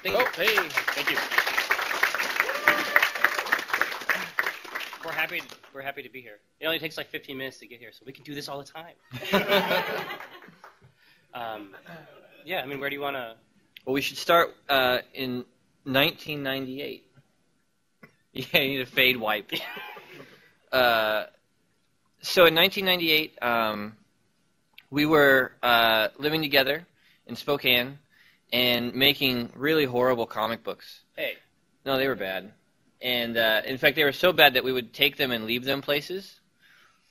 Oh, thank you. We're happy to be here. It only takes like 15 minutes to get here, so we can do this all the time. Yeah, I mean, where do you want to? Well, we should start in 1998. Yeah, you need a fade wipe. So in 1998, we were living together in Spokane and making really horrible comic books. Hey. No, they were bad. And in fact, they were so bad that we would take them and leave them places,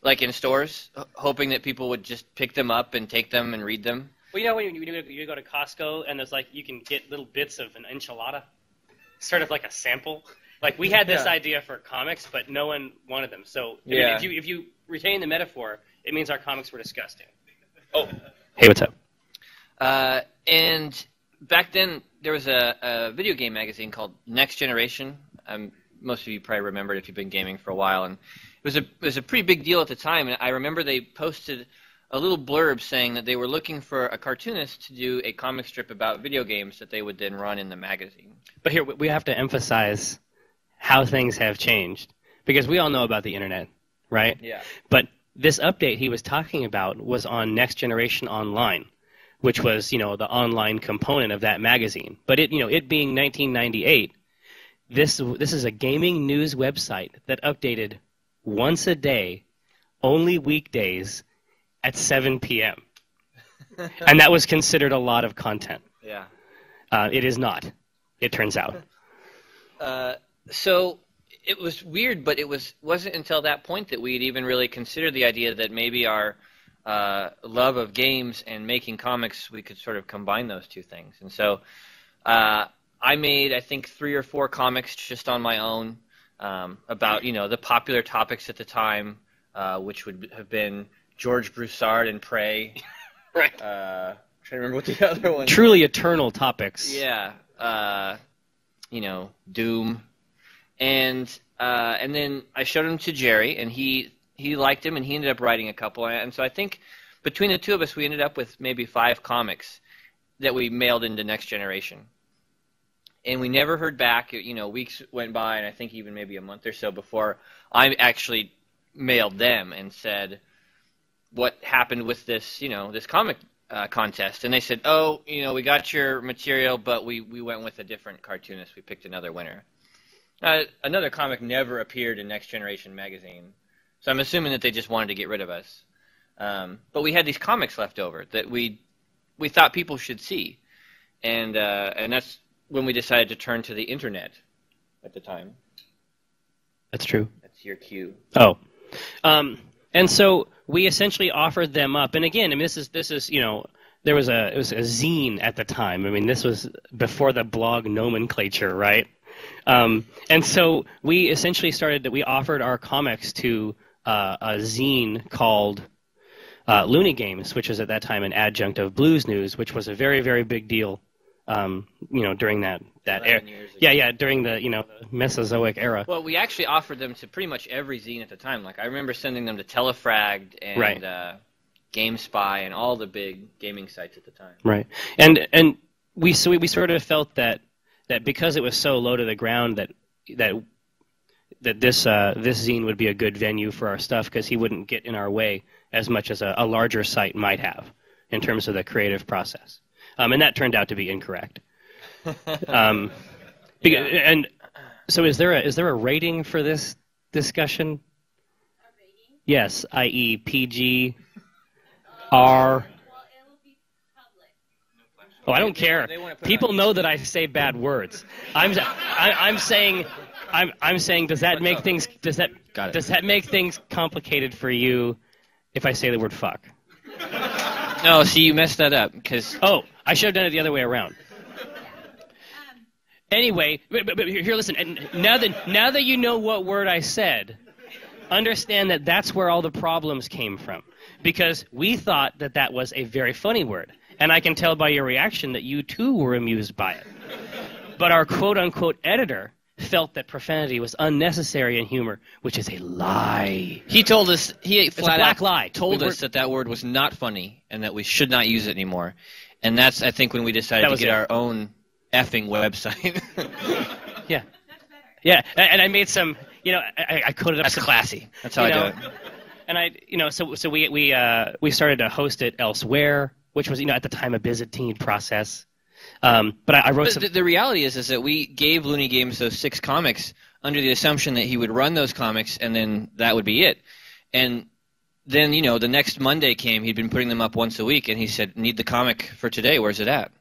like in stores, hoping that people would just pick them up and take them and read them. Well, you know when you go to Costco and there's like you can get little bits of an enchilada, sort of like a sample. Like we had this idea for comics, but no one wanted them. So I mean, if you retain the metaphor, it means our comics were disgusting. Oh, hey, what's up? And back then there was a video game magazine called Next Generation. Most of you probably remember it if you've been gaming for a while, and it was a pretty big deal at the time. And I remember they posted a little blurb saying that they were looking for a cartoonist to do a comic strip about video games that they would then run in the magazine. But here we have to emphasize how things have changed, because we all know about the internet, right? Yeah. But this update he was talking about was on Next Generation Online, which was, the online component of that magazine. But it being 1998, this is a gaming news website that updated once a day, only weekdays at 7 p.m. And that was considered a lot of content. Yeah. It is not, it turns out. So it was weird, but it wasn't until that point that we'd even really considered the idea that maybe our love of games and making comics, we could sort of combine those two things. And so I made, I think, 3 or 4 comics just on my own about, the popular topics at the time, which would have been George Broussard and Prey. Right. I'm trying to remember what the other one. Truly eternal topics. Yeah. Doom. And then I showed them to Jerry, and he liked him, and he ended up writing a couple. And so I think between the two of us, we ended up with maybe 5 comics that we mailed into Next Generation. And we never heard back. Weeks went by, and I think even maybe a month or so before I actually mailed them and said, what happened with this, this comic contest? And they said, we got your material, but we went with a different cartoonist. We picked another winner. Another comic never appeared in Next Generation magazine, so I'm assuming that they just wanted to get rid of us. But we had these comics left over that we thought people should see, and that's when we decided to turn to the internet at the time. That's true. That's your cue. Oh, and so we essentially offered them up, and again, this is it was a zine at the time. I mean, this was before the blog nomenclature, right? And so we essentially we offered our comics to a zine called Looney Games, which was at that time an adjunct of Blues News, which was a very, very big deal, during that era. Yeah, during the Mesozoic era. Well, we actually offered them to pretty much every zine at the time. Like I remember sending them to Telefragged and GameSpy and all the big gaming sites at the time. Right, and we sort of felt that because it was so low to the ground that this zine would be a good venue for our stuff, because he wouldn't get in our way as much as a larger site might have in terms of the creative process. And that turned out to be incorrect. And so is there a rating for this discussion? A rating? Yes, i.e. PG, R. Oh, I don't care. People know that I say bad words. I'm saying, does that make things complicated for you if I say the word fuck? No, see, you messed that up because. Oh, I should have done it the other way around. Anyway, but here, listen. And now that you know what word I said, understand that that's where all the problems came from, because we thought that was a very funny word. And I can tell by your reaction that you, too, were amused by it. But our quote-unquote editor felt that profanity was unnecessary in humor, which is a lie. He told us, flat out lie. Told us that word was not funny and that we should not use it anymore. And that's, I think, when we decided to get our own effing website. Yeah. Yeah, and I made some, I coded up. That's some, classy. That's how I do it. And so we started to host it elsewhere, which was, at the time a Byzantine process. But I wrote some. The reality is that we gave Looney Games those 6 comics under the assumption that he would run those comics and then that would be it. And then, the next Monday came, he'd been putting them up once a week, and he said, "Need the comic for today, where's it at?"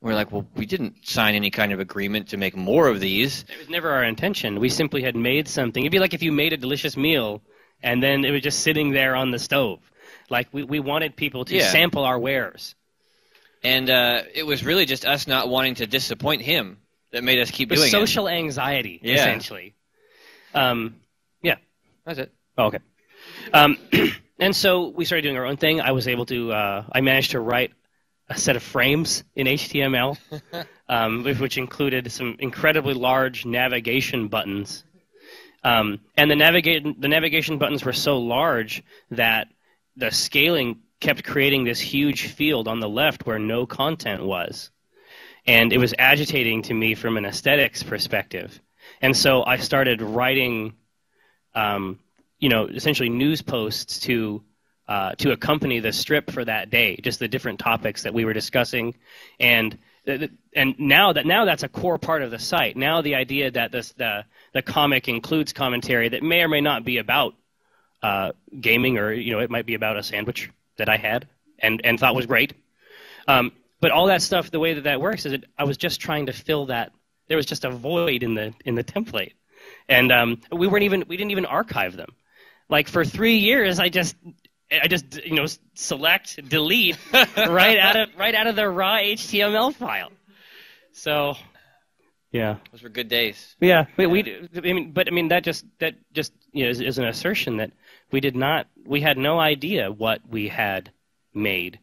We're like, well, we didn't sign any kind of agreement to make more of these. It was never our intention. We simply had made something. It'd be like if you made a delicious meal, and then it was just sitting there on the stove. Like, we wanted people to sample our wares. And it was really just us not wanting to disappoint him that made us keep doing it. Social anxiety, essentially. Yeah. That's it. Oh, okay. And so we started doing our own thing. I was able to, I managed to write a set of frames in HTML, which included some incredibly large navigation buttons. And the navigation buttons were so large that the scaling kept creating this huge field on the left where no content was. And it was agitating to me from an aesthetics perspective. And so I started writing, essentially news posts to accompany the strip for that day, just the different topics that we were discussing. And now that's a core part of the site. Now the idea that the comic includes commentary that may or may not be about gaming, or it might be about a sandwich that I had and thought was great. But all that stuff, the way that works is that I was just trying to fill that. There was just a void in the template, and we didn't even archive them. Like, for 3 years, I just select delete right out of the raw HTML file. So, yeah, those were good days. Yeah, that just is an assertion that we had no idea what we had made.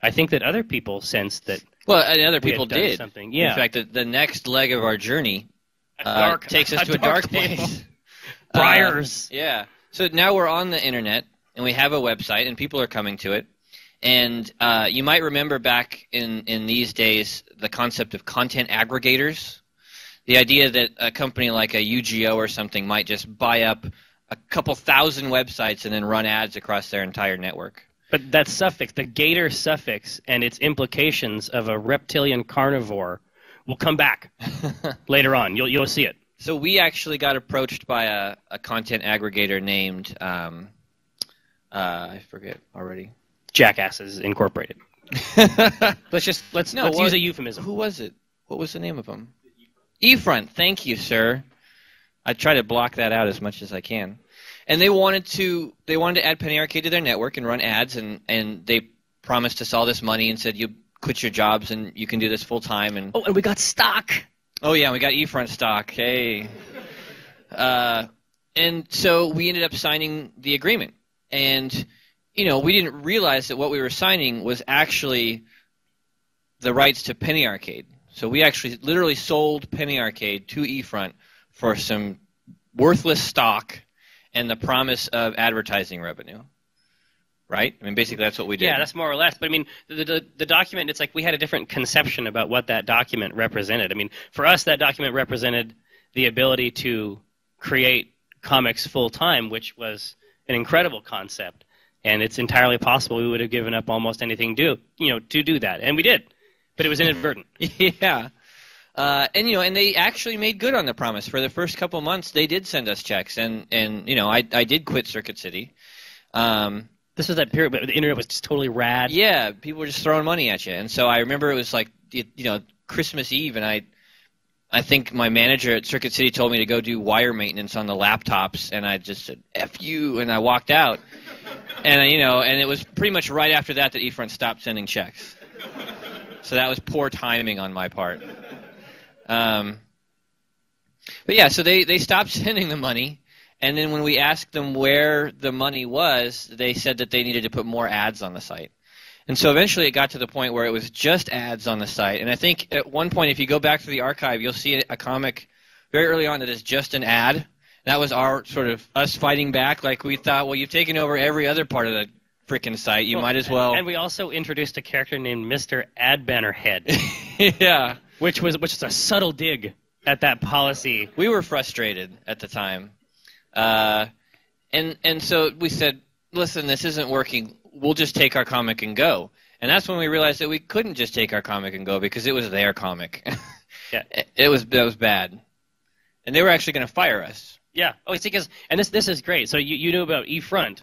I think that other people sensed that. Well, and other people did. Something. Yeah. In fact, the next leg of our journey takes us to a dark place. Briars. Yeah. So now we're on the internet, and we have a website, and people are coming to it. And you might remember back in these days the concept of content aggregators. The idea that a company like a UGO or something might just buy up a couple thousand websites and then run ads across their entire network. But that suffix, the gator suffix, and its implications of a reptilian carnivore will come back later on. You'll see it. So we actually got approached by a content aggregator named I forget already. Jackasses Incorporated. Let's use a euphemism. Who was it? What was the name of them? eFront. Thank you, sir. I try to block that out as much as I can. And they wanted to add Penny Arcade to their network and run ads, and they promised us all this money and said, you quit your jobs and you can do this full time. And we got stock. Oh yeah, we got eFront stock. Hey. And so we ended up signing the agreement. And we didn't realize that what we were signing was actually the rights to Penny Arcade. So we actually literally sold Penny Arcade to eFront for some worthless stock and the promise of advertising revenue. Right? I mean, basically that's what we did. Yeah, that's more or less. But I mean, the document, it's like we had a different conception about what that document represented. I mean, for us, that document represented the ability to create comics full-time, which was an incredible concept. And it's entirely possible we would have given up almost anything to do that. And we did. But it was inadvertent. Yeah. And they actually made good on the promise. For the first couple months, they did send us checks. And I did quit Circuit City. This was that period, but the internet was just totally rad. Yeah, people were just throwing money at you. And so I remember it was like, Christmas Eve, and I think my manager at Circuit City told me to go do wire maintenance on the laptops, and I just said, F you, and I walked out. And, and it was pretty much right after that eFront stopped sending checks. So that was poor timing on my part. But yeah, so they stopped sending the money. And then when we asked them where the money was, they said that they needed to put more ads on the site. And so eventually it got to the point where it was just ads on the site. And I think at one point, if you go back to the archive, you'll see a comic very early on that is just an ad. That was our sort of us fighting back. Like, we thought, well, you've taken over every other part of the frickin' site. You might as well. And we also introduced a character named Mr. Ad Banner Head. Yeah. which was a subtle dig at that policy. We were frustrated at the time, and so we said, "Listen, this isn't working. We'll just take our comic and go." And that's when we realized that we couldn't just take our comic and go because it was their comic. Yeah, that was bad, and they were actually going to fire us. Yeah. Oh, it's because, and this is great. So you knew about eFront.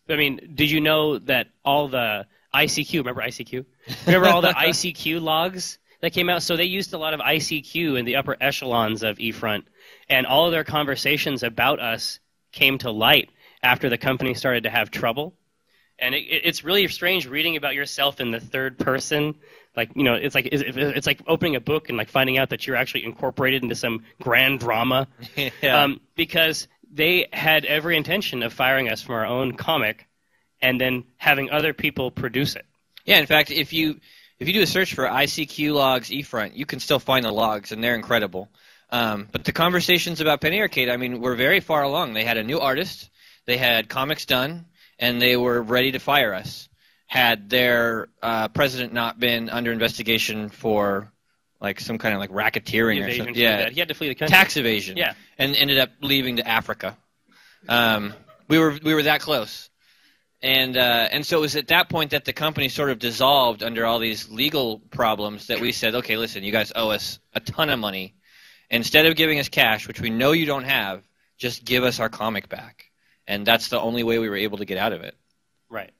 I mean, did you know that all the ICQ? Remember ICQ? Remember all the ICQ logs that came out? So they used a lot of ICQ in the upper echelons of eFront, and all of their conversations about us came to light after the company started to have trouble. And it's really strange reading about yourself in the third person. Like, you know, it's like opening a book and like finding out that you're actually incorporated into some grand drama. Yeah. Because they had every intention of firing us from our own comic and then having other people produce it. Yeah, in fact, if you do a search for ICQ logs eFront, you can still find the logs, and they're incredible. But the conversations about Penny Arcade, I mean, were very far along. They had a new artist, they had comics done, and they were ready to fire us. Had their president not been under investigation for like some kind of like racketeering or something. Yeah, he had to flee the country. Tax evasion. Yeah, and ended up leaving to Africa. We were that close, and so it was at that point that the company sort of dissolved under all these legal problems that we said, okay, listen, you guys owe us a ton of money. Instead of giving us cash, which we know you don't have, just give us our comic back. And that's the only way we were able to get out of it. Right.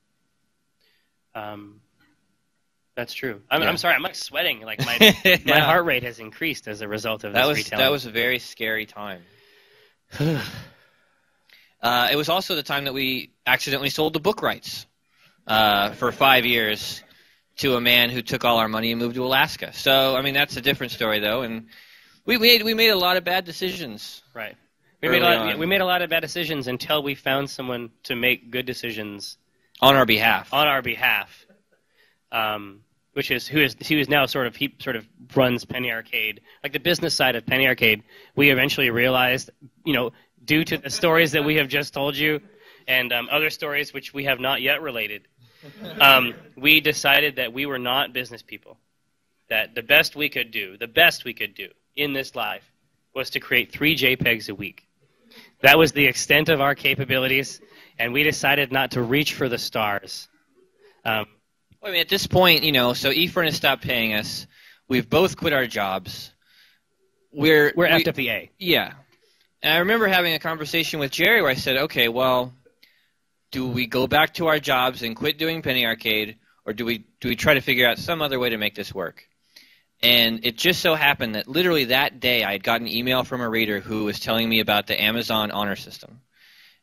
That's true. I'm sorry. I'm like sweating. Like my heart rate has increased as a result of this retelling. That was a very scary time. It was also the time that we accidentally sold the book rights for 5 years to a man who took all our money and moved to Alaska. So I mean that's a different story though, and we made a lot of bad decisions. Right. We made a lot of bad decisions until we found someone to make good decisions on our behalf. Which is who is now sort of runs Penny Arcade, like the business side of Penny Arcade. We eventually realized, you know, due to the stories that we have just told you, and other stories which we have not yet related, we decided that we were not business people. That the best we could do in this life was to create 3 JPEGs a week. That was the extent of our capabilities, and we decided not to reach for the stars. I mean, at this point, you know, so eFront has stopped paying us. We've both quit our jobs. We're FWA. Yeah. And I remember having a conversation with Jerry where I said, okay, well, do we go back to our jobs and quit doing Penny Arcade, or do we try to figure out some other way to make this work? And it just so happened that literally that day I had gotten an email from a reader who was telling me about the Amazon Honor System.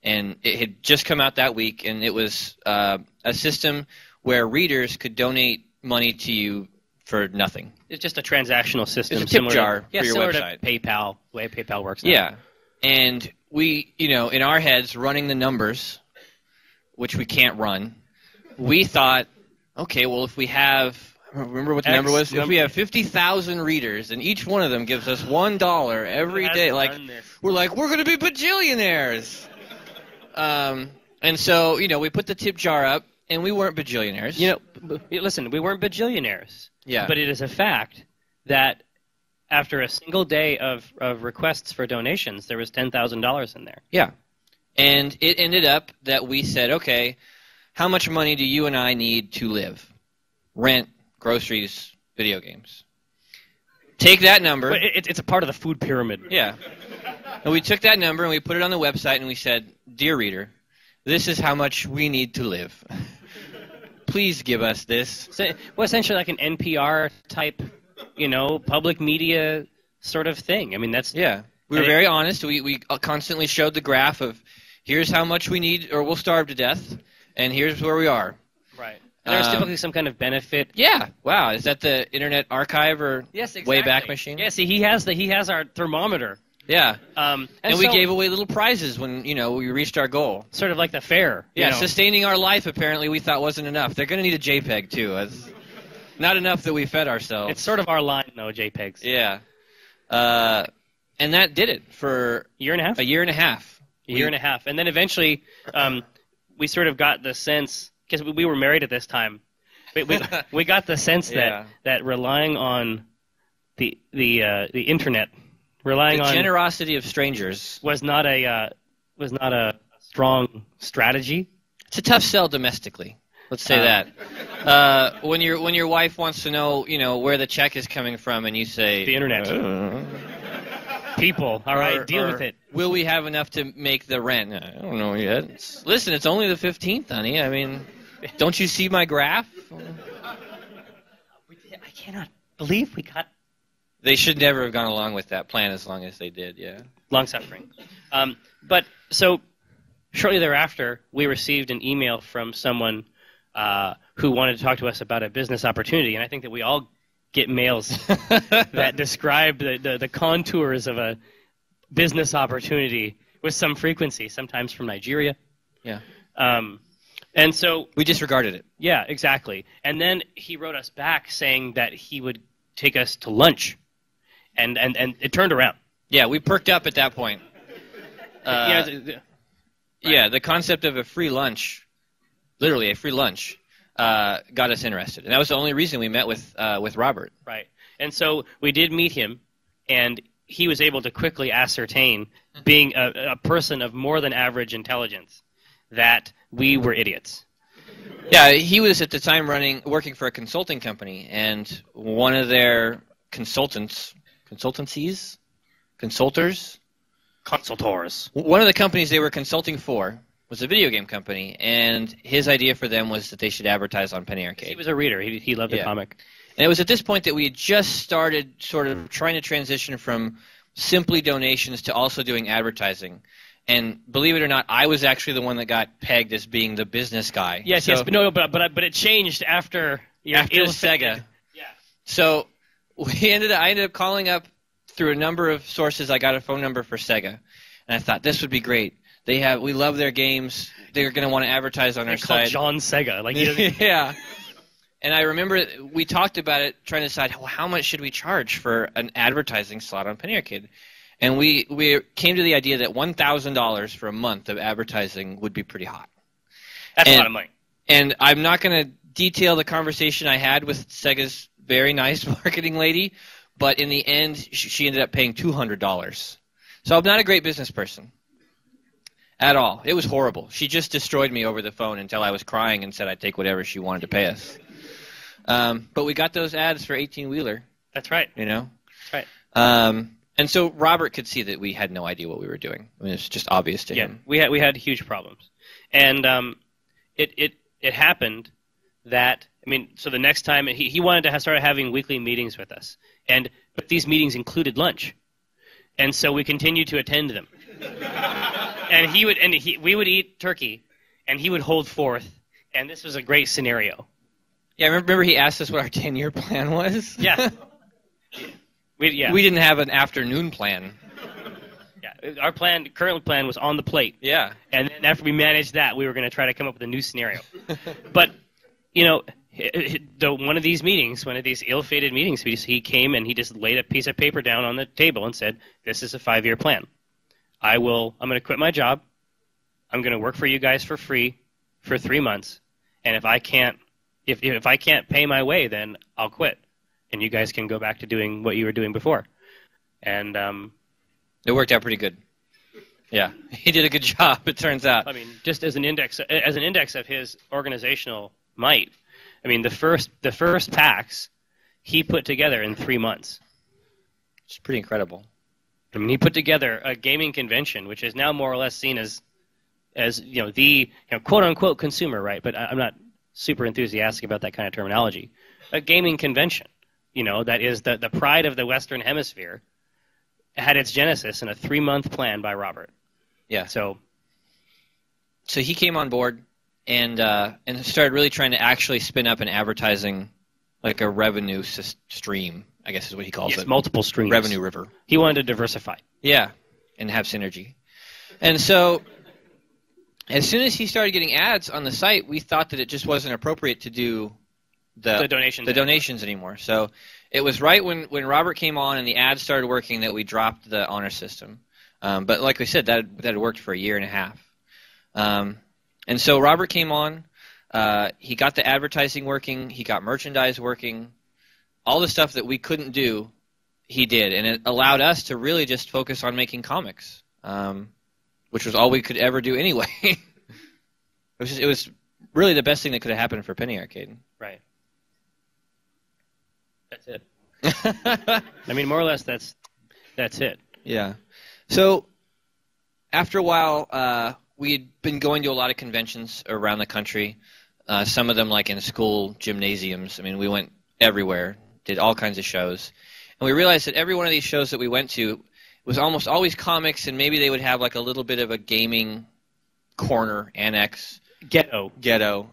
And it had just come out that week, and it was a system where readers could donate money to you for nothing. It's just a transactional system. It's a tip jar for your similar website. To PayPal, the way PayPal works now. Yeah. And we, you know, in our heads, running the numbers, which we can't run, we thought, okay, well, if we have... Remember what the number was? If we have 50,000 readers and each one of them gives us $1 every day, like we're going to be bajillionaires. And so, you know, we put the tip jar up, and we weren't bajillionaires. You know, listen, we weren't bajillionaires. Yeah. But it is a fact that after a single day of requests for donations, there was $10,000 in there. Yeah. And it ended up that we said, okay, how much money do you and I need to live? Rent, groceries, video games. Take that number. But it's a part of the food pyramid. Yeah. And we took that number and we put it on the website and we said, dear reader, this is how much we need to live. Please give us this. So, well, essentially like an NPR type, you know, public media sort of thing. I mean, that's... Yeah. We were very honest. We constantly showed the graph of here's how much we need or we'll starve to death, and here's where we are. Right. And there's typically some kind of benefit. Yeah. Wow. Is that the Internet Archive or yes, exactly. Wayback Machine? Yeah. See, he has our thermometer. Yeah. And we gave away little prizes when, you know, we reached our goal. Sort of like the fair. Yeah. You know. Sustaining our life apparently we thought wasn't enough. They're going to need a JPEG too. It's not enough that we fed ourselves. It's sort of our line though, JPEGs. Yeah. And that did it for a year and a half. A year and a half. And then eventually, we sort of got the sense, because we were married at this time, we got the sense that relying on the internet, relying The on generosity of strangers. was not a strong strategy. It's a tough sell domestically. Let's say that. When your wife wants to know, where the check is coming from, and you say The internet. People, all right, deal with it. Will we have enough to make the rent? I don't know yet. Listen, it's only the 15th, honey. I mean, don't you see my graph? I cannot believe we got They should never have gone along with that plan as long as they did. Yeah. long suffering. But so shortly thereafter, we received an email from someone who wanted to talk to us about a business opportunity, and I think that we all get mails that describe the contours of a business opportunity with some frequency, sometimes from Nigeria. Yeah. And so We disregarded it. yeah, exactly. And then he wrote us back saying that he would take us to lunch, and it turned around. Yeah, we perked up at that point. Yeah, The concept of a free lunch, literally a free lunch, got us interested, and that was the only reason we met with Robert. right. And so we did meet him, and he was able to quickly ascertain, being a person of more than average intelligence, that we were idiots. Yeah, he was at the time working for a consulting company, and one of their consultors, Consultors. one of the companies they were consulting for was a video game company, and his idea for them was that they should advertise on Penny Arcade. He was a reader. He loved the comic. And it was at this point that we had just started sort of trying to transition from simply donations to also doing advertising. And believe it or not, I was actually the one that got pegged as being the business guy. Yes, but it changed after Sega. Yeah. So I ended up calling up through a number of sources. I got a phone number for Sega, and I thought this would be great. We love their games. They're going to want to advertise on their site. John Sega, yeah. And I remember we talked about it, trying to decide, well, how much should we charge for an advertising slot on Penny Arcade. And we came to the idea that $1,000 for a month of advertising would be pretty hot. That's a lot of money. And I'm not going to detail the conversation I had with Sega's very nice marketing lady, but in the end, she ended up paying $200. So I'm not a great business person at all. It was horrible. She just destroyed me over the phone until I was crying and said I'd take whatever she wanted to pay us. But we got those ads for 18-wheeler. That's right. That's right. And so Robert could see that we had no idea what we were doing. I mean, it's just obvious to him. We had huge problems, and it happened that so the next time he wanted to start having weekly meetings with us, but these meetings included lunch, and so we continued to attend them. And we would eat turkey, and he would hold forth, and this was a great scenario. Yeah, remember he asked us what our 10-year plan was? Yeah. We didn't have an afternoon plan. Yeah, our current plan was on the plate. Yeah. And then after we managed that, we were going to try to come up with a new scenario. But, one of these meetings, one of these ill-fated meetings, he came and he just laid a piece of paper down on the table and said, "This is a 5-year plan. I'm going to quit my job. I'm going to work for you guys for free for 3 months. And if I can't pay my way, then I'll quit. And you guys can go back to doing what you were doing before." And it worked out pretty good. Yeah, he did a good job. It turns out. Just as an index of his organizational might. The first PAX he put together in 3 months. It's pretty incredible. He put together a gaming convention, which is now more or less seen as the quote unquote consumer, right? But I'm not super enthusiastic about that kind of terminology. A gaming convention. That is the pride of the Western Hemisphere, had its genesis in a 3-month plan by Robert. Yeah. So he came on board and started really trying to actually spin up an advertising, like a revenue stream, I guess is what he calls it. Multiple streams. Revenue river. He wanted to diversify. Yeah, and have synergy. And so as soon as he started getting ads on the site, we thought that it just wasn't appropriate to do the donations anymore. So it was right when Robert came on and the ads started working that we dropped the honor system. But like we said, that had worked for a year and a half. And so Robert came on. He got the advertising working. He got merchandise working. All the stuff that we couldn't do he did, and it allowed us to really just focus on making comics, which was all we could ever do anyway. It was really the best thing that could have happened for Penny Arcade. Right. That's it. I mean, more or less, that's it. Yeah. So after a while, we'd been going to a lot of conventions around the country. Some of them, like in school gymnasiums. I mean, we went everywhere, did all kinds of shows, and we realized that every one of these shows that we went to was almost always comics, and maybe they would have like a little bit of a gaming corner annex. Ghetto,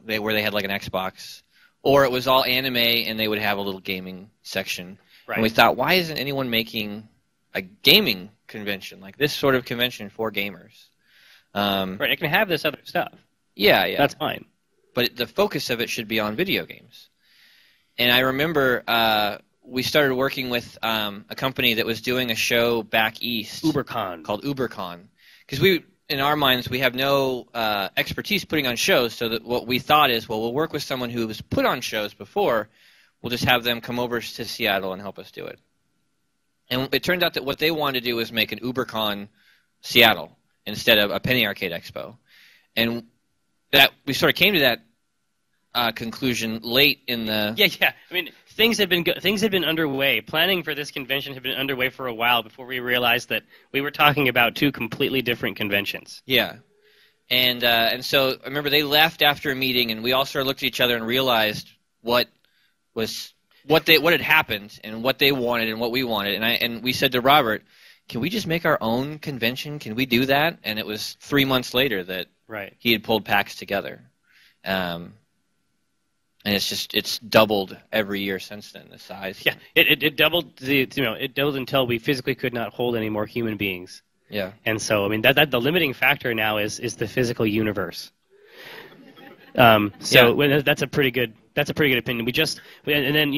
where they had like an Xbox, or it was all anime and they would have a little gaming section. Right. And we thought, why isn't anyone making a gaming convention, like this sort of convention for gamers? Right, it can have this other stuff. Yeah. That's fine. But the focus of it should be on video games. And I remember we started working with a company that was doing a show back east. UberCon. Called UberCon. Because in our minds, we have no expertise putting on shows, so that what we thought is, well, we'll work with someone who has put on shows before. We'll just have them come over to Seattle and help us do it. And it turned out that what they wanted to do was make an UberCon Seattle instead of a Penny Arcade Expo. And that we sort of came to that conclusion late in the... Yeah. I mean, things had been underway. Planning for this convention had been underway for a while before we realized that we were talking about two completely different conventions. Yeah. And so I remember they left after a meeting, and we all sort of looked at each other and realized what had happened and what they wanted and what we wanted. And we said to Robert, can we just make our own convention? Can we do that? And it was 3 months later that he had pulled PAX together. And it's doubled every year since then, the size. Yeah, it doubled it doubled until we physically could not hold any more human beings. Yeah. And so I mean that the limiting factor now is the physical universe. That's a pretty good opinion. And then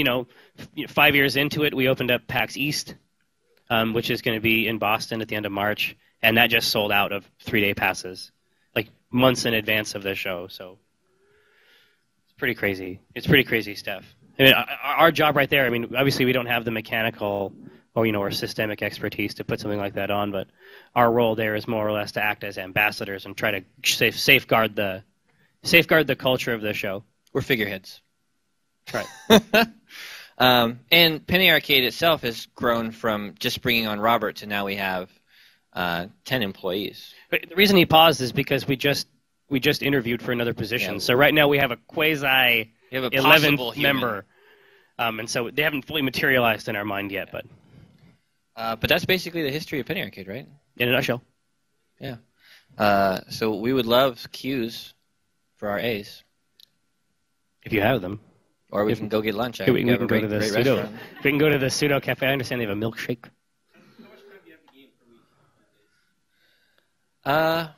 5 years into it, we opened up PAX East, which is going to be in Boston at the end of March, and that just sold out of 3-day passes, like months in advance of the show. So it's pretty crazy. It's pretty crazy stuff. I mean, our job right there. I mean, obviously we don't have the mechanical or systemic expertise to put something like that on, but our role there is more or less to act as ambassadors and try to safeguard the culture of the show. We're figureheads. Right. And Penny Arcade itself has grown from just bringing on Robert to now we have 10 employees. But the reason he paused is because we just interviewed for another position. Yeah. So right now we have a quasi 11th member, and so they haven't fully materialized in our mind yet. But that's basically the history of Penny Arcade, right? In a nutshell. Yeah. So we would love Q's for our A's. If you have them. Or we can go get lunch. We can go to the pseudo. We can go to the pseudo cafe. I understand they have a milkshake. Well,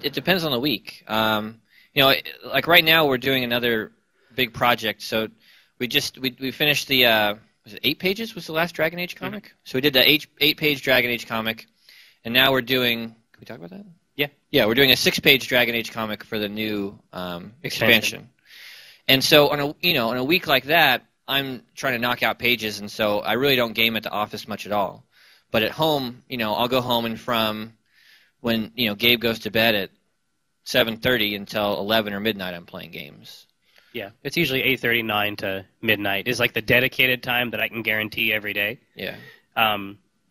it depends on the week. Like right now we're doing another big project. So we finished the was it 8 pages? Was the last Dragon Age comic? Mm-hmm. So we did the 8-page Dragon Age comic, and now we're doing. Can we talk about that? Yeah, we're doing a 6-page Dragon Age comic for the new expansion. And so on a week like that, I'm trying to knock out pages, and so I really don't game at the office much at all. But at home, I'll go home, and from when Gabe goes to bed at 7:30 until 11 or midnight, I'm playing games. Yeah, it's usually 8:30, 9 to midnight is like the dedicated time that I can guarantee every day. Yeah.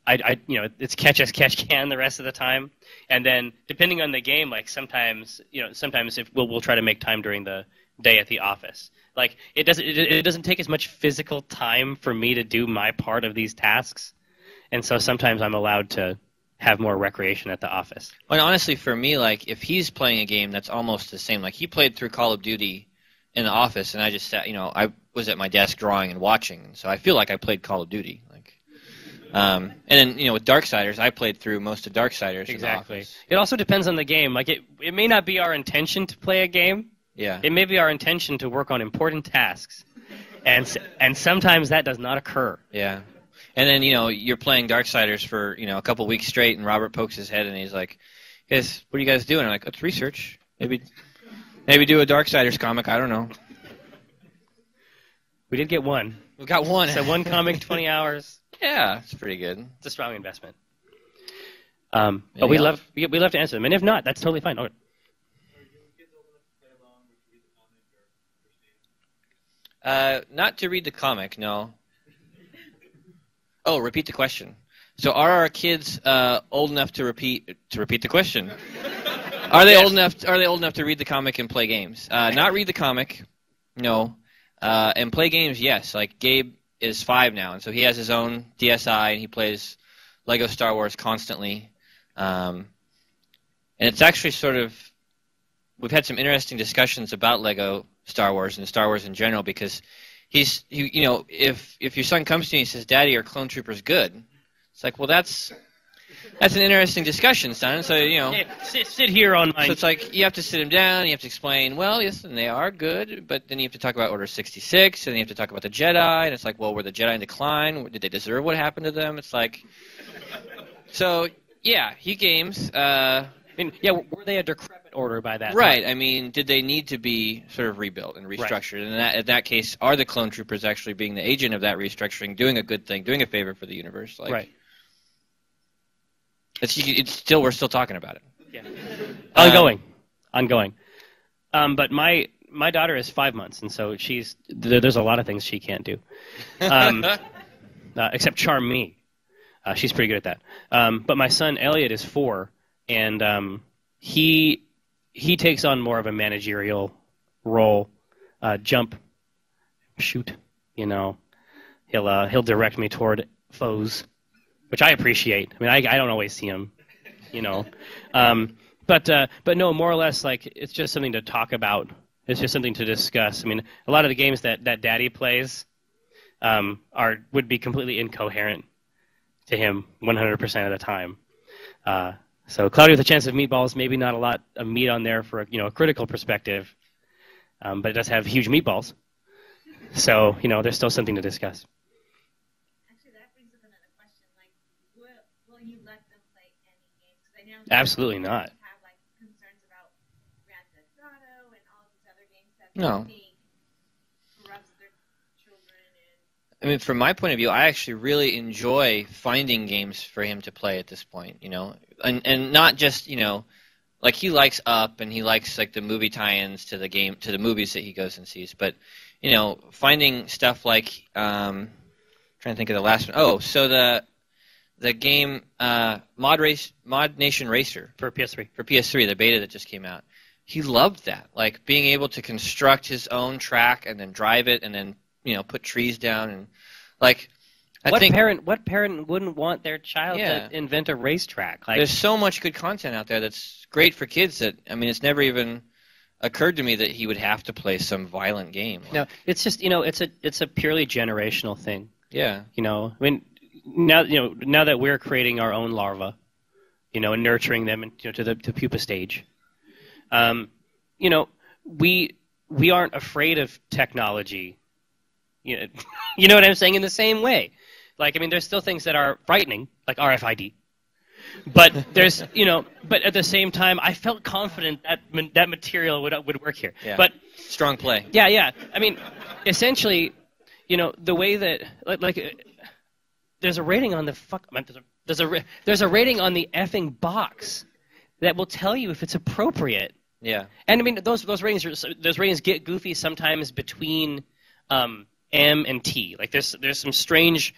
It's catch as catch can the rest of the time, and then depending on the game, like sometimes if we'll try to make time during the day at the office. Like it doesn't take as much physical time for me to do my part of these tasks, and so sometimes I'm allowed to have more recreation at the office. Well, honestly, for me, like if he's playing a game that's almost the same, like he played through Call of Duty in the office, and I just sat, I was at my desk drawing and watching, and so I feel like I played Call of Duty. And then with Darksiders, I played through most of Darksiders. Exactly. It also depends on the game. Like it may not be our intention to play a game. Yeah. It may be our intention to work on important tasks, and sometimes that does not occur. Yeah. And then you're playing Darksiders for a couple weeks straight, and Robert pokes his head and he's like, "Guys, what are you guys doing?" I'm like, "It's research. Maybe do a Darksiders comic. I don't know." We did get one. We got one. So one comic, 20 hours. Yeah, it's pretty good. It's a strong investment. But we love to answer them, and if not, that's totally fine. Okay. Not to read the comic, no. Oh, repeat the question. So, are our kids old enough to repeat the question? Are they old enough? Are they old enough to read the comic and play games? Not read the comic, no. And play games, yes. Like Gabe is 5 now, and so he has his own DSi, and he plays Lego Star Wars constantly. And it's actually sort of, we've had some interesting discussions about Lego Star Wars and Star Wars in general, because if your son comes to you and says, "Daddy, are clone troopers good?" It's like, well, that's an interesting discussion, son. So sit here on my. So it's like you have to sit him down. You have to explain. Well, yes, and they are good, but then you have to talk about Order 66, and then you have to talk about the Jedi. And it's like, well, were the Jedi in decline? Did they deserve what happened to them? It's like, so yeah, he games. Were they a decrepit order by that right. time? I mean, did they need to be sort of rebuilt and restructured? Right. And in that case, are the clone troopers actually being the agent of that restructuring, doing a good thing, doing a favor for the universe? Like, right. We're still talking about it. Yeah. Ongoing. But my daughter is 5 months, and so there's a lot of things she can't do, except charm me. She's pretty good at that. But my son Elliot is 4, and he takes on more of a managerial role. Jump, shoot. He'll direct me toward foes, which I appreciate. I mean, I don't always see him, but no, more or less, like, it's just something to talk about. It's just something to discuss. I mean, a lot of the games that Daddy plays would be completely incoherent to him 100% of the time. So Cloudy with a Chance of Meatballs, maybe not a lot of meat on there for a critical perspective, but it does have huge meatballs. So there's still something to discuss. You let them play any games? 'Cause I know absolutely not. Have concerns about Grand Theft Auto and all these other games that corrupts their children. I mean, from my point of view, I actually really enjoy finding games for him to play at this point. And not just like he likes Up and he likes like the movie tie-ins to the movies that he goes and sees, but finding stuff like trying to think of the last one. Oh, so the game Mod Nation Racer for PS3. For PS3, the beta that just came out. He loved that, like being able to construct his own track and then drive it and then put trees down and like. What parent wouldn't want their child to invent a racetrack? Like, there's so much good content out there that's great for kids that it's never even occurred to me that he would have to play some violent game. No, it's just it's a purely generational thing. Yeah. I mean. Now that we're creating our own larvae, and nurturing them to the pupa stage, we aren't afraid of technology. You know what I'm saying? In the same way, like, I mean, there's still things that are frightening, like RFID, but there's but at the same time, I felt confident that material would work here. Yeah. But strong play. Yeah. I mean, essentially, the way that like. There's a rating on the there's a rating on the effing box that will tell you if it's appropriate. Yeah. And I mean those ratings get goofy sometimes between M and T. Like there's some strange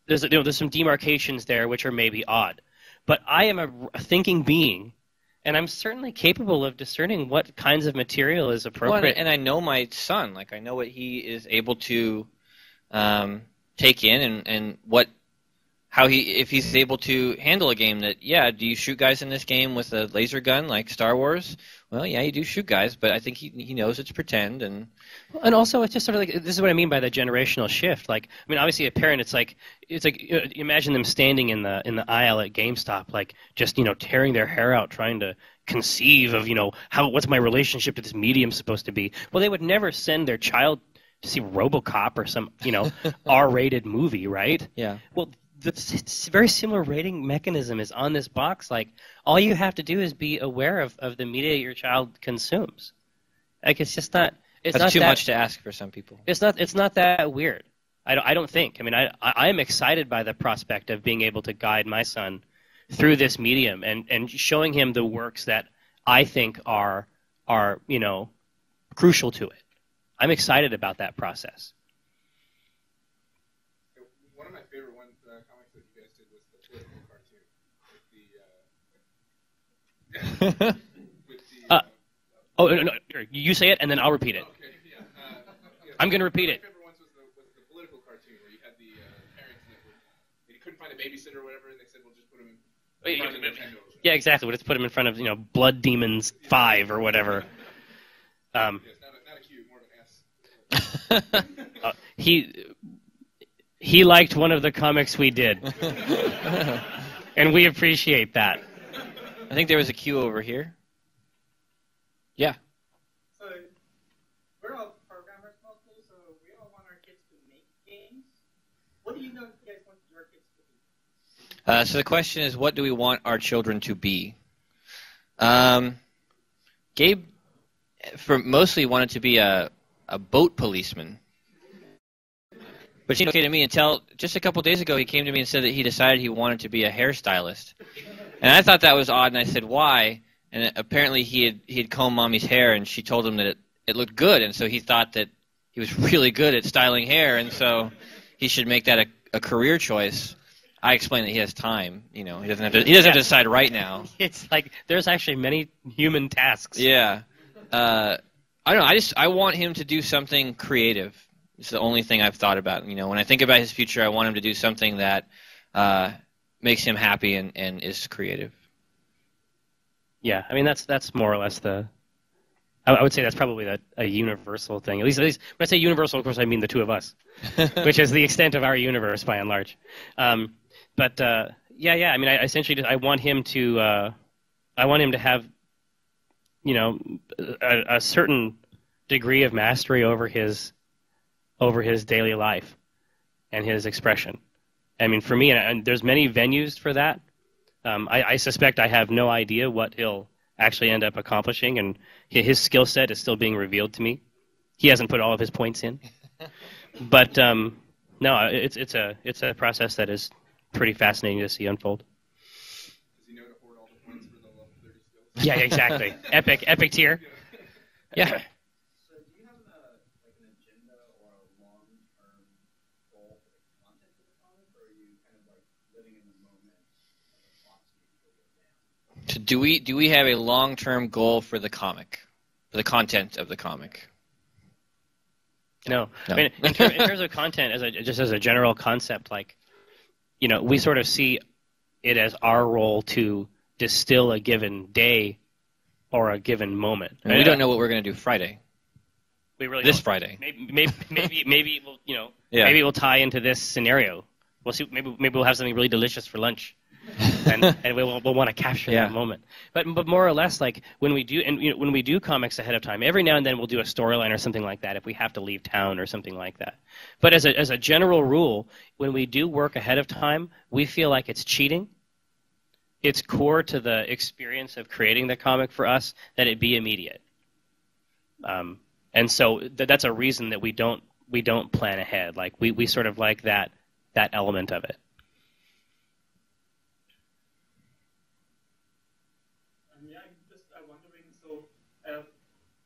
there's some demarcations there which are maybe odd. But I am a thinking being, and I'm certainly capable of discerning what kinds of material is appropriate. Well, and I know my son. Like I know what he is able to take in and if he's able to handle a game that, do you shoot guys in this game with a laser gun like Star Wars? Well, yeah, you do shoot guys, but I think he knows it's pretend. And also, it's just sort of like, this is what I mean by the generational shift. Like, I mean, obviously a parent, it's like imagine them standing in the aisle at GameStop, like just, tearing their hair out trying to conceive of, what's my relationship to this medium supposed to be. Well, they would never send their child to see RoboCop or some, R-rated movie, right? Yeah. Well, the very similar rating mechanism is on this box. Like, all you have to do is be aware of the media your child consumes. Like, it's just not. It's That's not too much to ask for some people. It's not that weird. I don't think. I mean, I am excited by the prospect of being able to guide my son through this medium and showing him the works that I think are crucial to it. I'm excited about that process. One of my favorite comics that you guys did was the political cartoon. Oh, no, you say it, and then I'll repeat it. Okay, yeah. I'm going to repeat it. My favorite ones was the political cartoon where you had the parents they couldn't find a babysitter or whatever, and they said, "Well, just put them in front of Nintendo." Yeah, exactly. We'll just put him in front of Blood Demons 5 or whatever. Yeah, it's not a Q, more of an S. He liked one of the comics we did, and we appreciate that. I think there was a Q over here. Yeah. So we're all programmers mostly, so we all want our kids to make games. What do you know you guys want your kids to be? So the question is, what do we want our children to be? Gabe, mostly wanted to be a boat policeman. But he came to me until just a couple days ago. He came to me and said that he decided he wanted to be a hairstylist, and I thought that was odd. And I said, "Why?" And apparently he had combed Mommy's hair, and she told him that it looked good, and so he thought that he was really good at styling hair, and so he should make that a career choice. I explained that he has time. He doesn't have to decide right now. It's like there's actually many human tasks. Yeah. I don't know. I want him to do something creative. It's the only thing I've thought about. When I think about his future, I want him to do something that makes him happy and is creative. Yeah, I mean that's more or less I would say that's probably a universal thing. At least when I say universal, of course I mean the two of us, which is the extent of our universe by and large. But I mean I essentially I want him to have a certain degree of mastery over his daily life and his expression. I mean, for me, and there's many venues for that. I suspect I have no idea what he'll actually end up accomplishing, and his skill set is still being revealed to me. He hasn't put all of his points in, but no, it's a process that is pretty fascinating to see unfold. Does he know to hoard all the points for the level 30 skills? Yeah, exactly. Epic tier. Yeah. So do you have an agenda or a long-term goal for the content of the comic, or are you kind of like living in the moment and the plot speeds will go down? So do we have a long-term goal for the comic, for the content of the comic? No. I mean, in terms of content, just as a general concept, we sort of see it as our role to distill a given day or a given moment. And we don't know what we're going to do Friday. We really this don't. Friday. Maybe we'll Yeah. maybe we'll tie into this scenario. We'll see. Maybe we'll have something really delicious for lunch, and we'll want to capture that moment. But more or less, when we do comics ahead of time, every now and then we'll do a storyline or something like that if we have to leave town or something like that. But as a general rule, when we do work ahead of time, we feel like it's cheating. It's core to the experience of creating the comic for us that it be immediate. And so that's a reason that we don't plan ahead. We sort of like that element of it. I'm wondering, so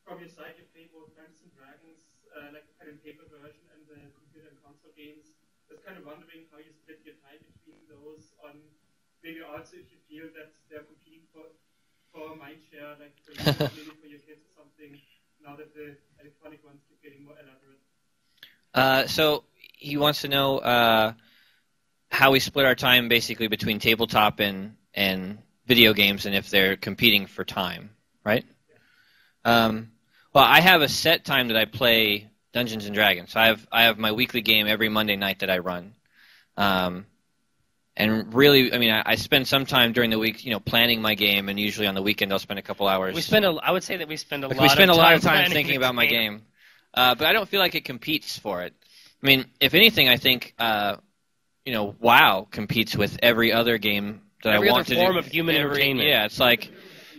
from your side, you play both Dungeons and Dragons, like the pen and paper version, and the computer and console games. Just kind of wondering how you split your time between those. On maybe also if you feel that they're competing for a mind share, like for you, maybe for your kids or something. Now that the electronic ones keep getting more elaborate. So he wants to know how we split our time basically between tabletop and video games, and if they're competing for time, right? Well, I have a set time that I play Dungeons and Dragons. So I have my weekly game every Monday night that I run. And really, I mean, I spend some time during the week, planning my game, and usually on the weekend I'll spend a couple hours. I would say that we spend a lot of time thinking about my game. But I don't feel like it competes for it. I mean, if anything, I think, WoW competes with every other game that I want to do. Every other form of human entertainment. Yeah, it's like,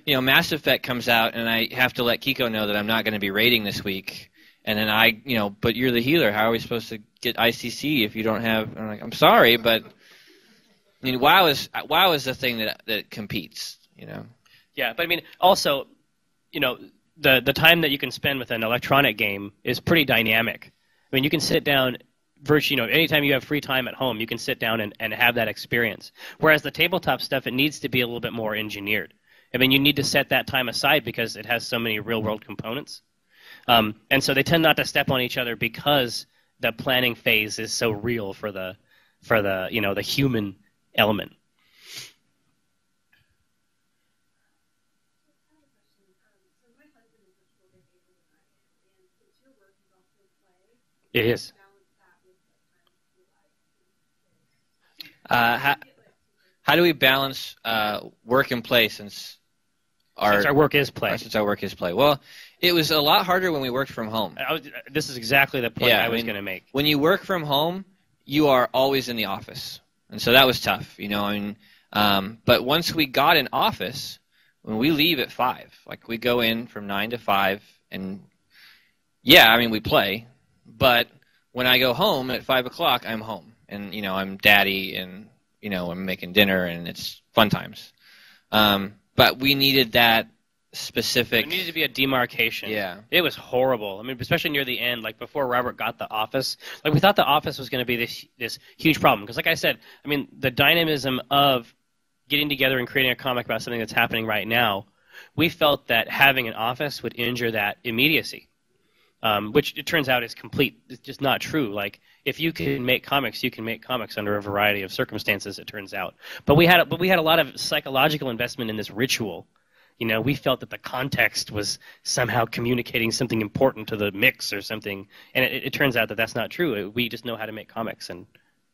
Mass Effect comes out, and I have to let Kiko know that I'm not going to be raiding this week. And then but you're the healer. How are we supposed to get ICC if you don't have. I'm like, I'm sorry, but I mean, WoW is the thing that competes. You know. Yeah, but I mean, also, you know, the time that you can spend with an electronic game is pretty dynamic. I mean, you can sit down. Virtually, you know, anytime you have free time at home, you can sit down and have that experience. Whereas the tabletop stuff, it needs to be a little bit more engineered. I mean, you need to set that time aside because it has so many real-world components. And so they tend not to step on each other because the planning phase is so real for the you know, the human element. It is. How do we balance work and play since our work is play? Since our work is play. Well, it was a lot harder when we worked from home. This is exactly the point I was going to make. When you work from home, you are always in the office, and so that was tough. You know, I mean, but once we got an office, when we leave at 5, like we go in from 9 to 5, and yeah, I mean we play, but when I go home at 5 o'clock, I'm home. And, you know, I'm daddy and, you know, I'm making dinner and it's fun times. But we needed that specific... There needed to be a demarcation. Yeah. It was horrible. I mean, especially near the end, like before Robert got the office. Like we thought the office was going to be this huge problem. Because like I said, I mean, the dynamism of getting together and creating a comic about something that's happening right now, we felt that having an office would injure that immediacy. Which it turns out is complete. It's just not true. Like, if you can make comics, you can make comics under a variety of circumstances, it turns out. But we had a lot of psychological investment in this ritual. You know, we felt that the context was somehow communicating something important to the mix or something. And it turns out that that's not true. We just know how to make comics, and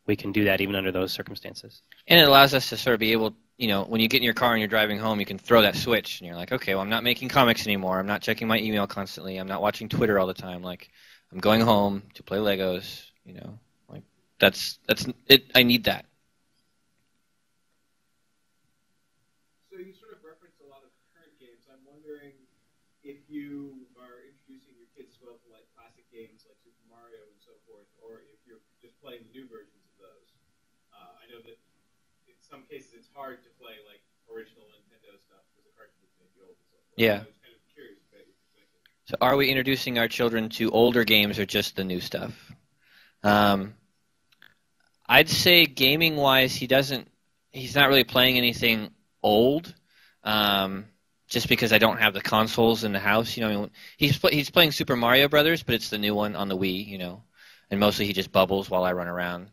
we can do that even under those circumstances. And it allows us to sort of be able, you know, when you get in your car and you're driving home, you can throw that switch, and you're like, okay, well, I'm not making comics anymore. I'm not checking my email constantly. I'm not watching Twitter all the time. Like, I'm going home to play Legos, you know. Like, that's it. I need that. So you sort of referenced a lot of current games. I'm wondering if you are introducing your kids as well to, like, classic games like Super Mario and so forth, or if you're just playing the new versions of those. I know that in some cases it's hard to play like original Nintendo stuff because the cartridges may be old and so forth. Yeah. I was kind of curious about your perspective. So are we introducing our children to older games or just the new stuff? I'd say gaming-wise, he's not really playing anything old, just because I don't have the consoles in the house. You know, I mean, he's playing Super Mario Brothers, but it's the new one on the Wii, you know, and mostly he just bubbles while I run around.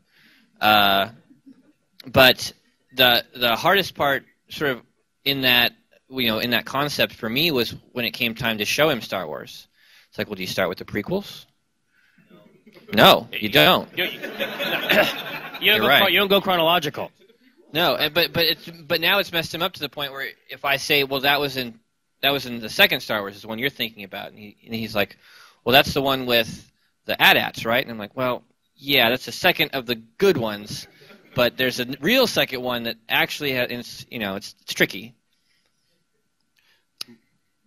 But the hardest part, sort of in that, you know, in that concept for me was when it came time to show him Star Wars. It's like, well, do you start with the prequels? No, you don't. You don't go chronological. No, but now it's messed him up to the point where if I say, well, that was in the second Star Wars, is the one you're thinking about, and he's like, well, that's the one with the AT-ATs, right? And I'm like, well, yeah, that's the second of the good ones, but there's a real second one that actually has, you know, it's tricky.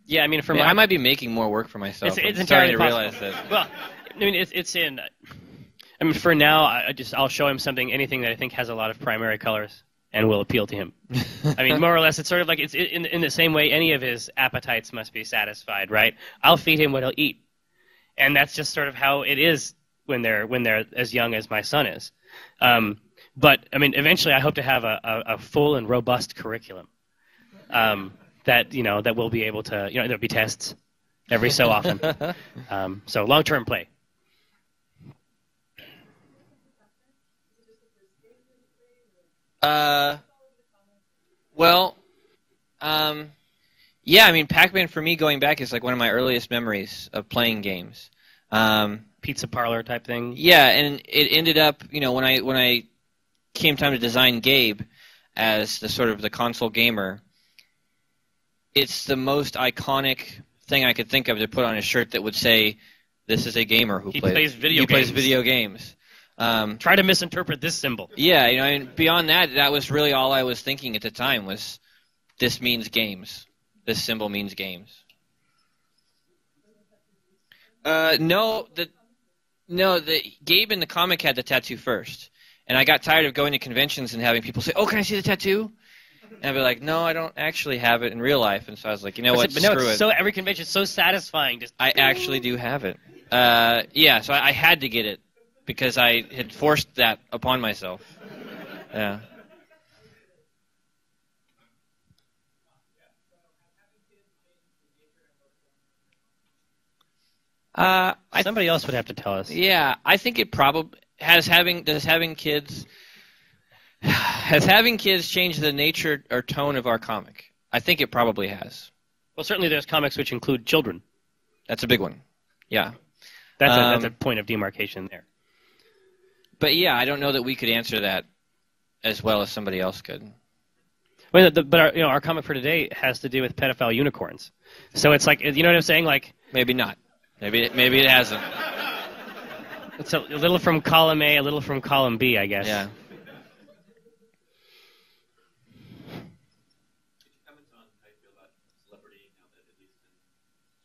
Yeah, I mean, I might be making more work for myself. It's I'm entirely starting to possible. realize that. Well, I mean, it's in. I mean, for now, I'll show him anything that I think has a lot of primary colors and will appeal to him. I mean, more or less, it's sort of like it's in the same way any of his appetites must be satisfied, right? I'll feed him what he'll eat, and that's just sort of how it is when they're as young as my son is. But I mean, eventually, I hope to have a full and robust curriculum that we'll be able to, you know, there'll be tests every so often. So long-term play. Yeah, I mean, Pac-Man for me going back is like one of my earliest memories of playing games. Pizza parlor type thing. Yeah, and it ended up, you know, when I came time to design Gabe as the sort of the console gamer, it's the most iconic thing I could think of to put on a shirt that would say, "This is a gamer who plays video games." Try to misinterpret this symbol. Yeah, you know, I mean, beyond that, that was really all I was thinking at the time was, this means games. This symbol means games. No, No, Gabe in the comic had the tattoo first. And I got tired of going to conventions and having people say, "Oh, can I see the tattoo?" And I'd be like, "No, I don't actually have it in real life." And so I was like, "You know what? Screw it." So every convention is so satisfying. I actually do have it. Yeah, so I had to get it because I had forced that upon myself. Yeah. Somebody else would have to tell us. Yeah, I think it probably has having kids changed the nature or tone of our comic? I think it probably has. Well, certainly there's comics which include children. That's a big one. Yeah. That's a point of demarcation there. But yeah, I don't know that we could answer that as well as somebody else could. Well, but our comic for today has to do with pedophile unicorns. So it's like, you know what I'm saying? Like maybe not. Maybe it hasn't. It's a little from column A, a little from column B, I guess. Yeah. Comment on how you feel about celebrity now that at least in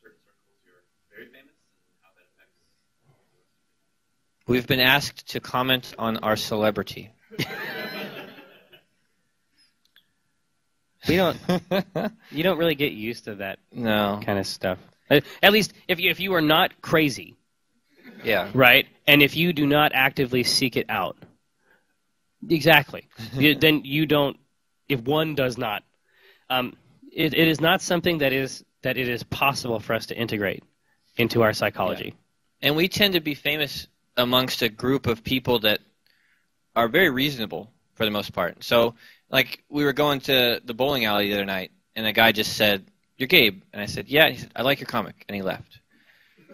certain circles you're very famous and how that affects. We've been asked to comment on our celebrity. You don't really get used to that kind of stuff. At least if you are not crazy. Yeah. Right? And if you do not actively seek it out. Exactly. Then you don't, if one does not. It is not something that it is possible for us to integrate into our psychology. Yeah. And we tend to be famous amongst a group of people that are very reasonable for the most part. So, like, we were going to the bowling alley the other night, and a guy just said, "You're Gabe." And I said, "Yeah." And he said, "I like your comic." And he left.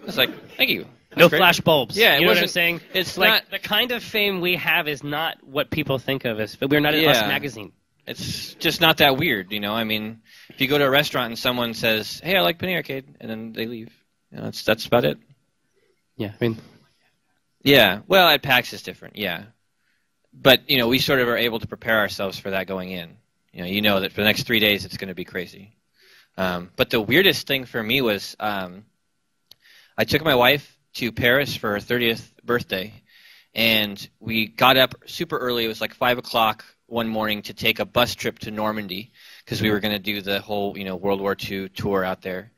I was like, "Thank you." No flash bulbs. Yeah, you know what I'm saying? It's like not, the kind of fame we have is not what people think of as. We're not an Us magazine. It's just not that weird, you know. I mean, if you go to a restaurant and someone says, "Hey, I like Penny Arcade," and then they leave, you know, that's about it. Yeah, I mean. Yeah, well, at PAX it's different. Yeah, but you know, we sort of are able to prepare ourselves for that going in. You know that for the next 3 days it's going to be crazy. But the weirdest thing for me was I took my wife to Paris for her 30th birthday, and we got up super early. It was like 5 o'clock one morning to take a bus trip to Normandy because we were going to do the whole, World War II tour out there.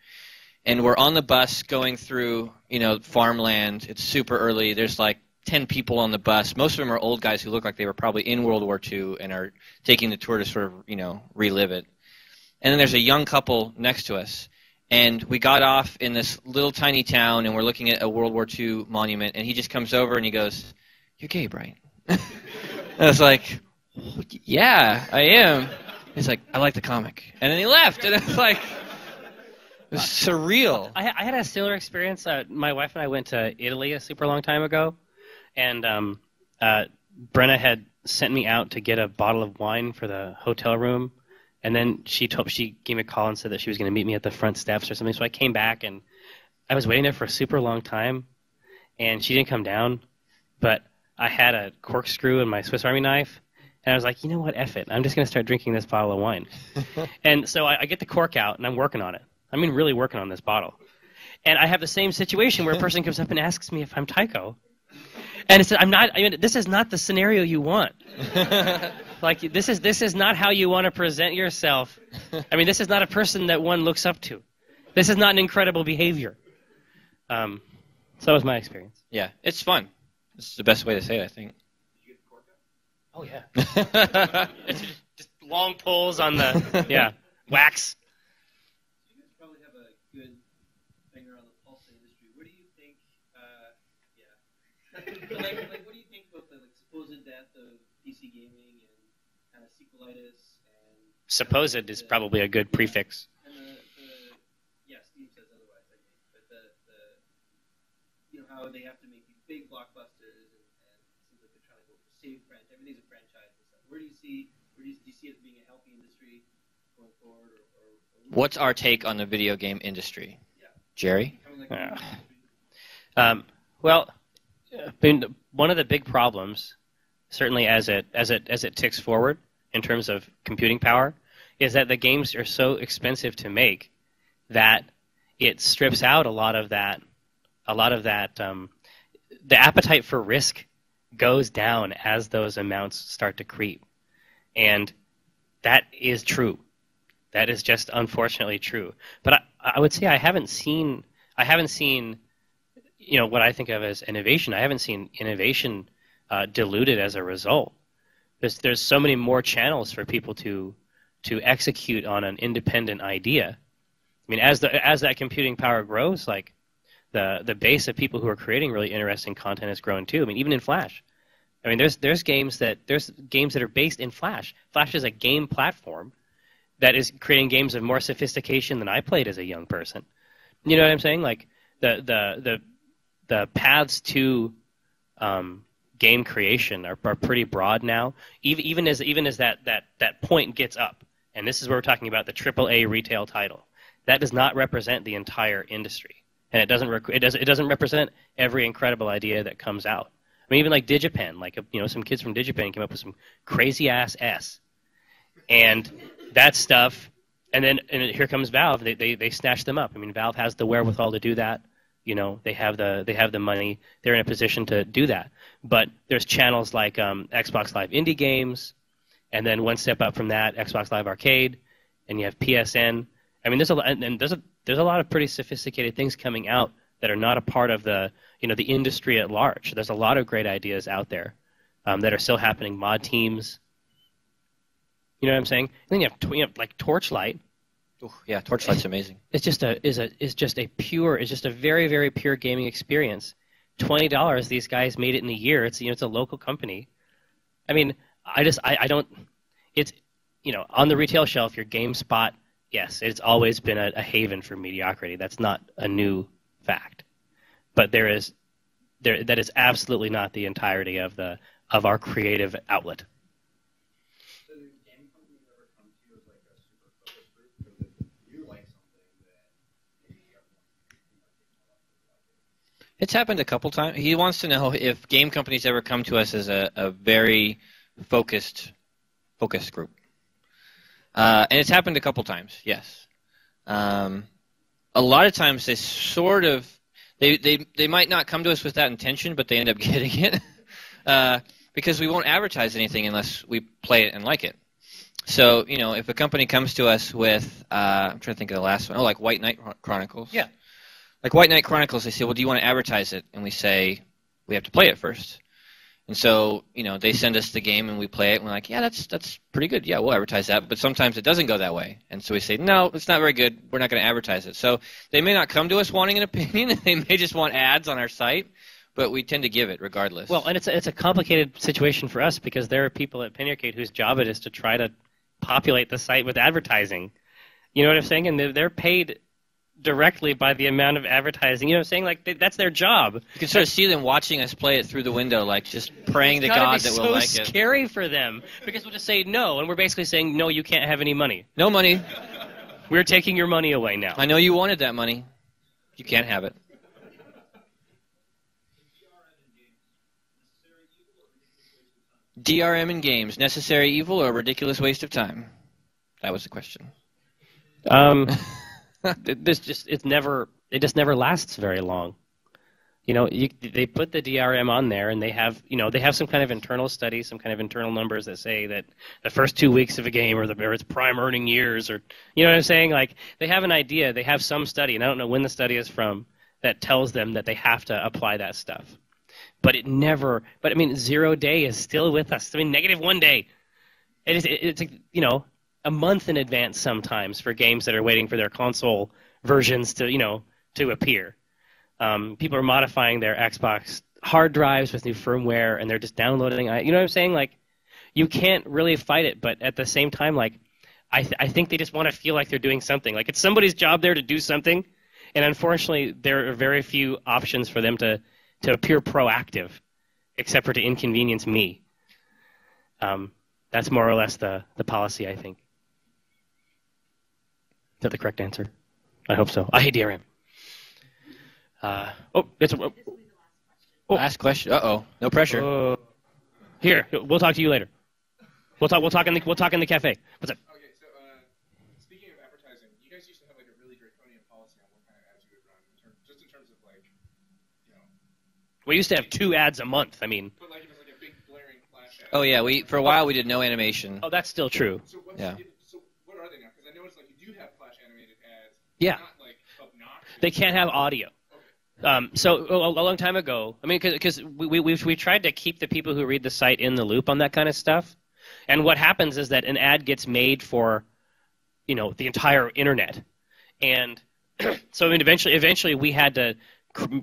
And we're on the bus going through, farmland. It's super early. There's like 10 people on the bus. Most of them are old guys who look like they were probably in World War II and are taking the tour to sort of, relive it. And then there's a young couple next to us. And we got off in this little tiny town, and we're looking at a World War II monument, and he just comes over and he goes, "You're Gabe, right?" I was like, "Yeah, I am." He's like, "I like the comic." And then he left, and I was like, it was surreal. I had a similar experience. My wife and I went to Italy a super long time ago, and Brenna had sent me out to get a bottle of wine for the hotel room. And then she gave me a call and said that she was going to meet me at the front steps or something. So I came back, and I was waiting there for a super long time, and she didn't come down. But I had a corkscrew and my Swiss Army knife, and I was like, you know what, F it. I'm just going to start drinking this bottle of wine. And so I get the cork out, and I'm working on it. I mean, really working on this bottle. And I have the same situation where a person comes up and asks me if I'm Tycho. And it's, this is not the scenario you want. Like, this is not how you want to present yourself. I mean, this is not a person that one looks up to. This is not an incredible behavior. So that was my experience. Yeah, it's fun. It's the best way to say it, I think. Did you get the cork out? Oh, yeah. It's just long pulls on the, wax. You guys probably have a good finger on the pulse of the industry. What do you think, what do you think about the supposed death of PC gaming and kind of sequelitis and... Supposed is probably a good prefix. And Steve says otherwise, I think. But how they have to make these big blockbusters and it seems like they're trying to go for save franchise. Everything's a franchise and stuff. Do you see it being a healthy industry going forward? Or What's our take on the video game industry? Yeah. Jerry? Well, one of the big problems, certainly as it ticks forward in terms of computing power, is that the games are so expensive to make that it strips out a lot of that the appetite for risk goes down as those amounts start to creep, and that is true. That is just unfortunately true. But I would say I haven't seen what I think of as innovation. I haven't seen innovation diluted as a result. There's so many more channels for people to execute on an independent idea. I mean, as that computing power grows, like the base of people who are creating really interesting content has grown too. I mean, even in Flash. I mean, there's games that are based in Flash. Flash is a game platform that is creating games of more sophistication than I played as a young person. You know what I'm saying? Like the paths to game creation are pretty broad now. Even as that point gets up, and this is where we're talking about the AAA retail title. That does not represent the entire industry, and it doesn't represent every incredible idea that comes out. I mean, even like Digipen, like some kids from Digipen came up with some crazy ass S, and that stuff. And here comes Valve. They snatch them up. I mean, Valve has the wherewithal to do that. They have the money. They're in a position to do that. But there's channels like Xbox Live Indie Games, and then one step up from that, Xbox Live Arcade, and you have PSN. I mean, there's a lot of pretty sophisticated things coming out that are not a part of the industry at large. There's a lot of great ideas out there that are still happening. Mod teams. You know what I'm saying? And then you have like Torchlight. Ooh, yeah, Torchlight's amazing. It's just a very, very pure gaming experience. $20, these guys made it in a year. It's a local company. I mean, I don't. It's on the retail shelf, your GameSpot. Yes, it's always been a haven for mediocrity. That's not a new fact, but that is absolutely not the entirety of our creative outlet. It's happened a couple times. He wants to know if game companies ever come to us as a very focused group. And it's happened a couple times, yes. A lot of times they sort of they might not come to us with that intention, but they end up getting it because we won't advertise anything unless we play it and like it. So if a company comes to us with I'm trying to think of the last one. Oh, like White Knight Chronicles. Yeah. Like White Knight Chronicles, they say, well, do you want to advertise it? And we say, we have to play it first. And so, they send us the game and we play it and we're like, yeah, that's pretty good. Yeah, we'll advertise that. But sometimes it doesn't go that way. And so we say, no, it's not very good. We're not going to advertise it. So they may not come to us wanting an opinion. They may just want ads on our site. But we tend to give it regardless. Well, and it's a complicated situation for us because there are people at Penny Arcade whose job it is to try to populate the site with advertising. You know what I'm saying? And they're paid directly by the amount of advertising. You know what I'm saying? Like, that's their job. You can sort of see them watching us play it through the window, like just praying to God that we'll like it. It's scary for them because we'll just say no, and we're basically saying, no, you can't have any money. No money. We're taking your money away now. I know you wanted that money. You can't have it. DRM in games, necessary evil or ridiculous waste of time? That was the question. It just never lasts very long. They put the DRM on there, and they have some kind of internal study, some kind of internal numbers that say that the first 2 weeks of a game or its prime earning years, or you know what I'm saying? Like they have an idea, they have some study, and I don't know when the study is from that tells them that they have to apply that stuff. But it never. But I mean, 0 day is still with us. I mean, -1 day. It's a month in advance sometimes for games that are waiting for their console versions to appear. People are modifying their Xbox hard drives with new firmware, and they're just downloading. You know what I'm saying? Like, you can't really fight it, but at the same time, like, I think they just want to feel like they're doing something. Like, it's somebody's job there to do something, and unfortunately, there are very few options for them to appear proactive, except for to inconvenience me. That's more or less the policy, I think. Is that the correct answer? I hope so. I hate DRM. Last question. Uh-oh. No pressure. Here, we'll talk to you later. We'll talk in the cafe. What's up? Okay, so speaking of advertising, you guys used to have like a really draconian policy on what kind of ads you would run, in terms of like, We used to have 2 ads a month. I mean. But like if it's like a big blaring flash ad. Oh yeah, for a while we did no animation. Oh, that's still true. So Yeah. So what are they now? Because I noticed like you do have flash animated ads. Yeah. Not like obnoxious. They can't have audio. So a long time ago, I mean, because we tried to keep the people who read the site in the loop on that kind of stuff. And what happens is that an ad gets made for, the entire internet. And so I mean, eventually we had to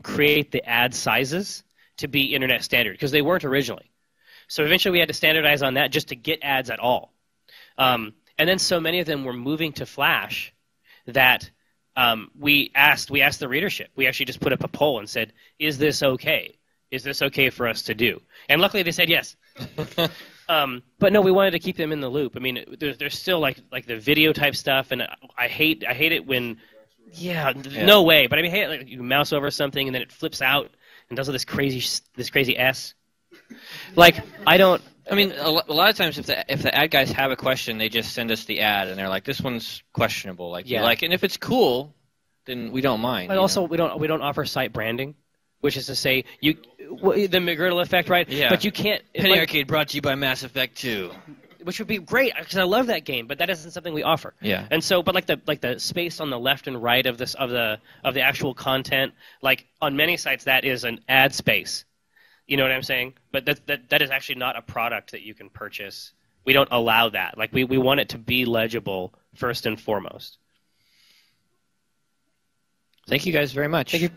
create the ad sizes to be internet standard because they weren't originally. So eventually we had to standardize on that just to get ads at all. And then so many of them were moving to Flash that we asked the readership. We actually just put up a poll and said, "Is this okay? Is this okay for us to do?" And luckily they said yes. But no, we wanted to keep them in the loop. I mean, there's still like the video type stuff, and I hate it when, no way. But I mean, like you mouse over something and then it flips out and does all this crazy S. Like I don't. I mean, a lot of times if the ad guys have a question, they just send us the ad and they're like, "This one's questionable." Like, and if it's cool, then we don't mind. But also, we don't offer site branding, which is to say, the McGirdle effect, right? Yeah. But you can't. Penny Arcade brought to you by Mass Effect 2. Which would be great because I love that game, but that isn't something we offer. Yeah. And so, but like the space on the left and right of the actual content, like on many sites, that is an ad space. You know what I'm saying? But that is actually not a product that you can purchase. We don't allow that. Like we want it to be legible first and foremost. Thank you guys very much. Thank you.